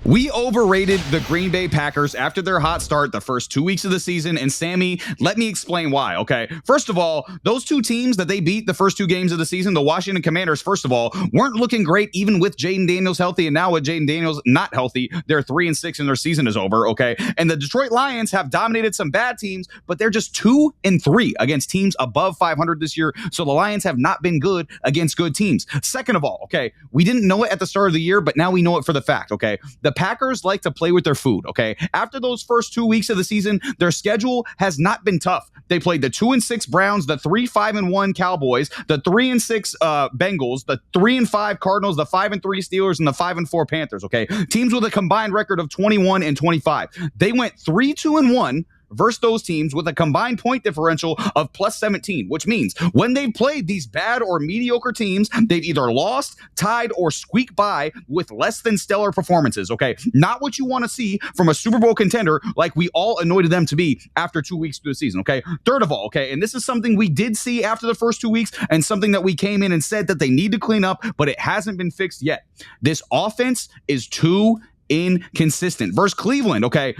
We overrated the Green Bay Packers after their hot start the first 2 weeks of the season. And Sammy, let me explain why, okay? First of all, those two teams that they beat the first two games of the season, the Washington Commanders, first of all, weren't looking great even with Jaden Daniels healthy. And now with Jaden Daniels not healthy, they're 3-6 and their season is over, okay? And the Detroit Lions have dominated some bad teams, but they're just 2-3 against teams above 500 this year. So the Lions have not been good against good teams. Second of all, okay, we didn't know it at the start of the year, but now we know it for the fact, okay? The Packers like to play with their food, okay? After those first 2 weeks of the season, their schedule has not been tough. They played the 2-6 Browns, the 3-5-1 Cowboys, the 3-6 Bengals, the 3-5 Cardinals, the 5-3 Steelers, and the 5-4 Panthers, okay? Teams with a combined record of 21-25. They went 3-2-1 versus those teams with a combined point differential of +17, which means when they've played these bad or mediocre teams, they've either lost, tied, or squeaked by with less than stellar performances, okay? Not what you want to see from a Super Bowl contender like we all anointed them to be after 2 weeks through the season, okay? Third of all, okay, and this is something we did see after the first 2 weeks and something that we came in and said that they need to clean up, but it hasn't been fixed yet. This offense is too inconsistent versus Cleveland, okay?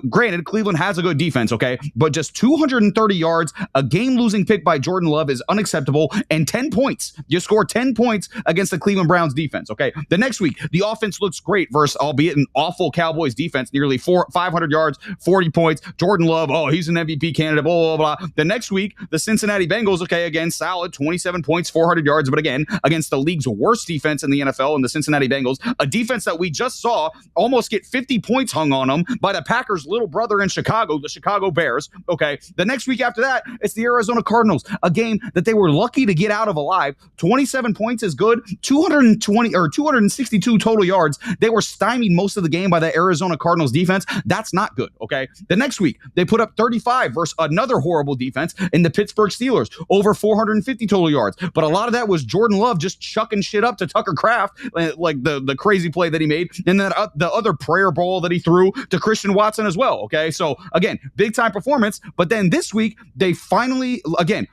Granted, Cleveland has a good defense, okay? But just 230 yards, a game-losing pick by Jordan Love is unacceptable, and 10 points. You score 10 points against the Cleveland Browns defense, okay? The next week, the offense looks great versus, albeit an awful Cowboys defense, nearly 500 yards, 40 points. Jordan Love, oh, he's an MVP candidate, blah, blah, blah. The next week, the Cincinnati Bengals, okay, again, solid, 27 points, 400 yards, but again, against the league's worst defense in the NFL and the Cincinnati Bengals, a defense that we just saw almost get 50 points hung on them by the Packers' little brother in Chicago, the Chicago Bears. Okay, the next week after that, it's the Arizona Cardinals, a game that they were lucky to get out of alive. 27 points is good. 262 total yards. They were stymied most of the game by the Arizona Cardinals defense. That's not good. Okay, the next week they put up 35 versus another horrible defense in the Pittsburgh Steelers, over 450 total yards. But a lot of that was Jordan Love just chucking shit up to Tucker Kraft, like the crazy play that he made, and then the other prayer ball that he threw to Christian Watson as well. Okay, so again, big time performance. But then this week they finally, again,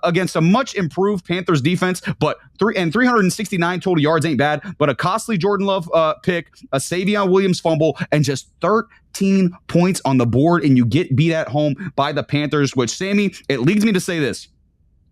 against a much improved Panthers defense, but 369 total yards ain't bad. But a costly Jordan Love pick, a Savion Williams fumble, and just 13 points on the board, and you get beat at home by the Panthers. Which, Sammy, it leads me to say this.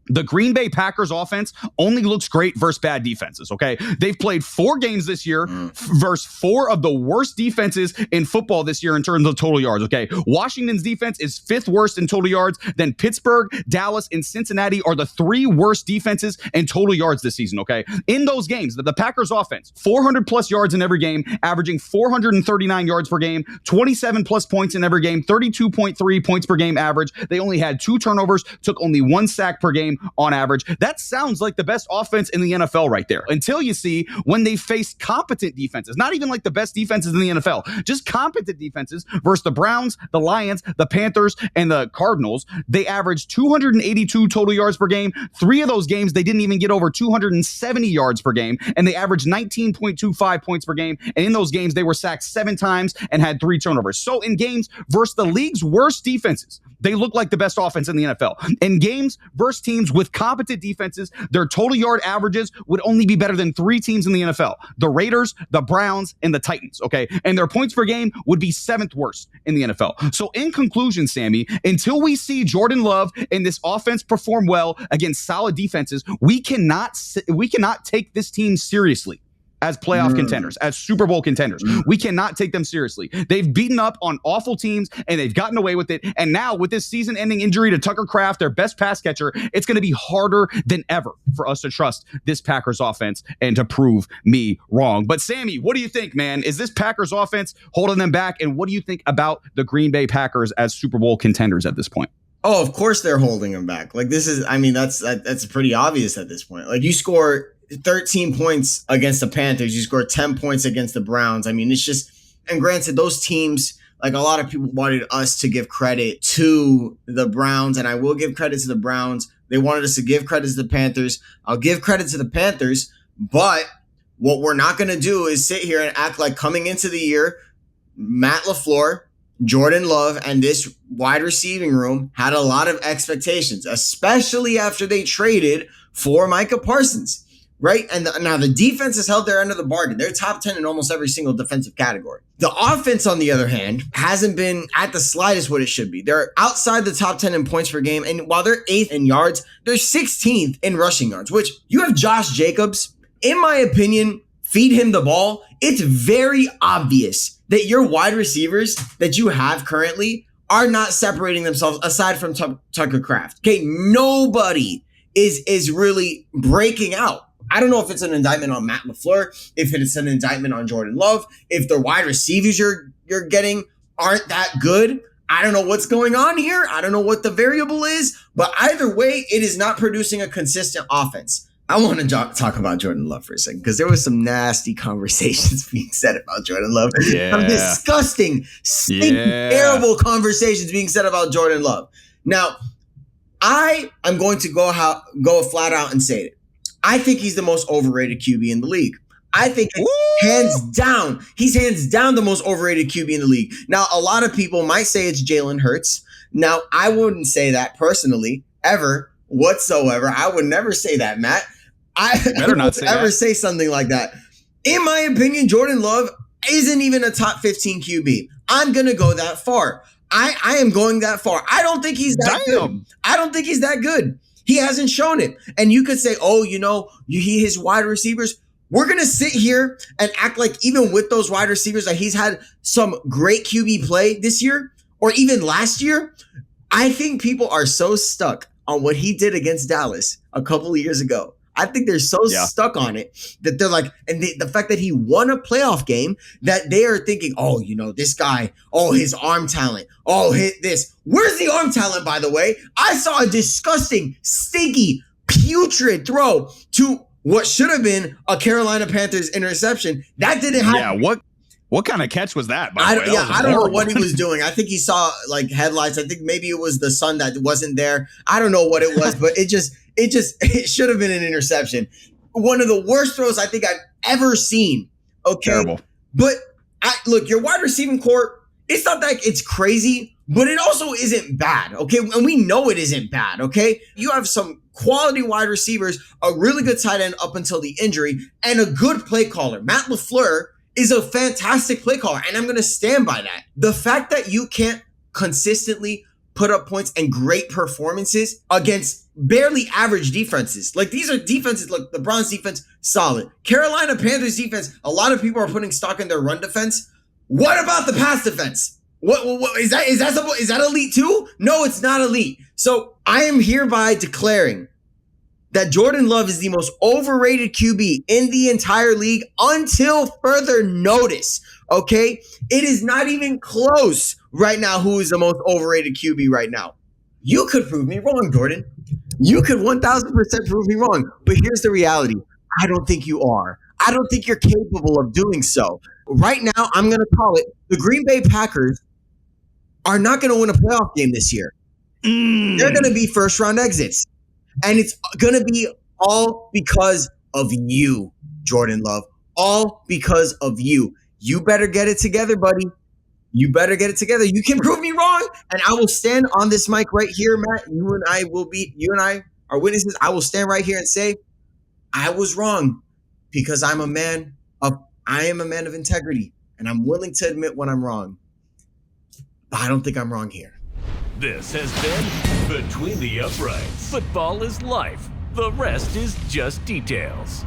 The Green Bay Packers offense only looks great versus bad defenses, okay? They've played 4 games this year versus 4 of the worst defenses in football this year in terms of total yards, okay? Washington's defense is 5th worst in total yards. Then Pittsburgh, Dallas, and Cincinnati are the 3 worst defenses in total yards this season, okay? In those games, the Packers offense, 400-plus yards in every game, averaging 439 yards per game, 27-plus points in every game, 32.3 points per game average. They only had 2 turnovers, took only 1 sack per game on average. That sounds like the best offense in the NFL right there. Until you see when they face competent defenses, not even like the best defenses in the NFL, just competent defenses versus the Browns, the Lions, the Panthers, and the Cardinals. They averaged 282 total yards per game. 3 of those games, they didn't even get over 270 yards per game, and they averaged 19.25 points per game. And in those games, they were sacked 7 times and had 3 turnovers. So in games versus the league's worst defenses, they look like the best offense in the NFL. In games versus teams with competent defenses, their total yard averages would only be better than 3 teams in the NFL: the Raiders, the Browns, and the Titans, okay? And their points per game would be 7th worst in the NFL. So in conclusion, Sammy, until we see Jordan Love and this offense perform well against solid defenses, we cannot take this team seriously as playoff contenders, as Super Bowl contenders. We cannot take them seriously. They've beaten up on awful teams, and they've gotten away with it. And now with this season-ending injury to Tucker Kraft, their best pass catcher, it's going to be harder than ever for us to trust this Packers offense and to prove me wrong. But Sammy, what do you think, man? Is this Packers offense holding them back? And what do you think about the Green Bay Packers as Super Bowl contenders at this point? Oh, of course they're holding them back. Like, this is, I mean, that's pretty obvious at this point. Like, you score 13 points against the Panthers, you score 10 points against the Browns. I mean, it's just, and granted, those teams, like, a lot of people wanted us to give credit to the Browns, and I will give credit to the Browns. They wanted us to give credit to the Panthers. I'll give credit to the Panthers, but what we're not going to do is sit here and act like coming into the year, Matt LaFleur, Jordan Love, and this wide receiving room had a lot of expectations, especially after they traded for Micah Parsons. right? And now the defense has held their end of the bargain. They're top 10 in almost every single defensive category. The offense, on the other hand, hasn't been at the slightest what it should be. They're outside the top 10 in points per game. And while they're 8th in yards, they're 16th in rushing yards, which you have Josh Jacobs. In my opinion, feed him the ball. It's very obvious that your wide receivers that you have currently are not separating themselves aside from Tucker Kraft. Okay, nobody is really breaking out. I don't know if it's an indictment on Matt LaFleur, if it's an indictment on Jordan Love, if the wide receivers you're getting aren't that good. I don't know what's going on here. I don't know what the variable is, but either way, it is not producing a consistent offense. I want to talk about Jordan Love for a second because there was some nasty conversations being said about Jordan Love. Yeah. Some disgusting, stinking, terrible conversations being said about Jordan Love. Now, I am going to go flat out and say it. I think he's the most overrated QB in the league. I think he's hands down the most overrated QB in the league. Now, a lot of people might say it's Jalen Hurts. Now, I wouldn't say that personally, ever, whatsoever. I would never say that, Matt. I better not say something like that. In my opinion, Jordan Love isn't even a top 15 QB. I'm going to go that far. I am going that far. I don't think he's that good. I don't think he's that good. He hasn't shown it. And you could say, oh, his wide receivers. We're going to sit here and act like even with those wide receivers that he's had some great QB play this year or even last year. I think people are so stuck on what he did against Dallas a couple of years ago. I think they're so stuck on it that they're like, and the fact that he won a playoff game, that they are thinking, oh, this guy, oh, his arm talent, oh, hit this. Where's the arm talent, by the way? I saw a disgusting, stinky, putrid throw to what should have been a Carolina Panthers interception. That didn't happen. Yeah, what kind of catch was that? By the way? I don't know what he was doing. I think he saw like headlights. I think maybe it was the sun that wasn't there. I don't know what it was, but it should have been an interception. One of the worst throws I think I've ever seen. Okay. Terrible. But look, your wide receiving core, it's not like it's crazy, but it also isn't bad. Okay. And we know it isn't bad. Okay. You have some quality wide receivers, a really good tight end up until the injury, and a good play caller. Matt LaFleur is a fantastic play caller, and I'm going to stand by that. The fact that you can't consistently put up points and great performances against barely average defenses. Like these are defenses, like the Browns defense, solid. Carolina Panthers defense, a lot of people are putting stock in their run defense. What about the pass defense? What is that elite too? No, it's not elite. So I am hereby declaring that Jordan Love is the most overrated QB in the entire league until further notice, okay? It is not even close right now who is the most overrated QB right now. You could prove me wrong, Jordan. You could 1,000% prove me wrong. But here's the reality. I don't think you are. I don't think you're capable of doing so. Right now, I'm going to call it the Green Bay Packers are not going to win a playoff game this year. They're going to be first-round exits. And it's going to be all because of you, Jordan Love. All because of you. You better get it together, buddy. You better get it together. You can prove me wrong, and I will stand on this mic right here, Matt. You and I are witnesses. I will stand right here and say, I was wrong because I am a man of integrity, and I'm willing to admit when I'm wrong. But I don't think I'm wrong here. This has been Between the Uprights. Football is life. The rest is just details.